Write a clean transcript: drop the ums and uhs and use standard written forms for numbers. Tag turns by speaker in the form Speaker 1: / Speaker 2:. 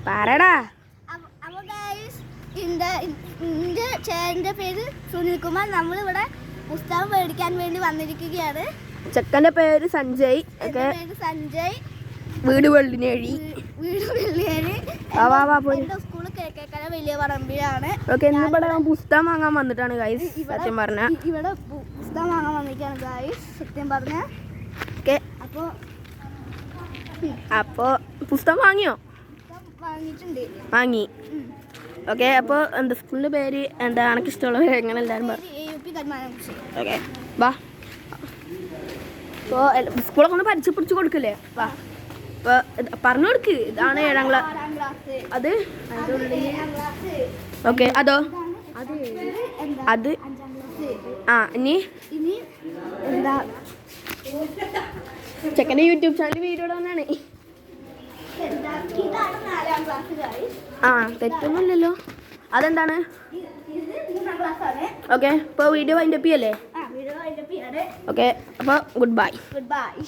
Speaker 1: പറടാ.
Speaker 2: ചേട്ടന്റെ പേര് സുനിൽകുമാർ. നമ്മളിവിടെ പുസ്തകം മേടിക്കാൻ വേണ്ടി വന്നിരിക്കുകയാണ്.
Speaker 1: ചെക്കന്റെ പേര് സഞ്ജയ്.
Speaker 2: സഞ്ജയ്.
Speaker 1: വീട് വെള്ളിനേഴി.
Speaker 2: സ്കൂള് കിഴക്കേക്കര വലിയ പറമ്പിലാണ്.
Speaker 1: ഇവിടെ പുസ്തകം വാങ്ങാൻ വന്നിട്ടാണ് ഗൈസ്. സത്യം പറഞ്ഞ
Speaker 2: ഇവിടെ പുസ്തകം വാങ്ങാൻ വന്നിരിക്കുകയാണ് ഗൈസ്. സത്യം പറഞ്ഞ
Speaker 1: അപ്പൊ പുസ്തകം വാങ്ങിയോ?
Speaker 2: വാങ്ങിയിട്ടുണ്ട്.
Speaker 1: വാങ്ങി. ഓക്കെ. അപ്പോൾ എന്താ സ്കൂളിൻ്റെ പേര് എന്താ? എനിക്ക് ഇഷ്ടമുള്ള പേര് എങ്ങനെ എല്ലാവരും പറഞ്ഞു. ഓക്കെ വാ. അപ്പോൾ സ്കൂളൊക്കെ ഒന്ന് പരിചയപ്പിടിച്ച് കൊടുക്കില്ലേ? വാ. അപ്പോൾ പറഞ്ഞു കൊടുക്ക്. ഇതാണ് 7ാം ക്ലാസ്. അത് ഓക്കെ. അതോ അത് ഇനി
Speaker 2: എന്താ
Speaker 1: ചെക്കൻ്റെ യൂട്യൂബ് ചാനൽ വീഡിയോ തന്നെയാണ്. തെറ്റൊന്നുമില്ലല്ലോ. അതെന്താണ്? ഓക്കെ. ഇപ്പോൾ വീഡിയോ വൈൻഡപ്പ് ചെയ്യല്ലേ? ഓക്കെ. അപ്പോൾ ഗുഡ് ബൈ.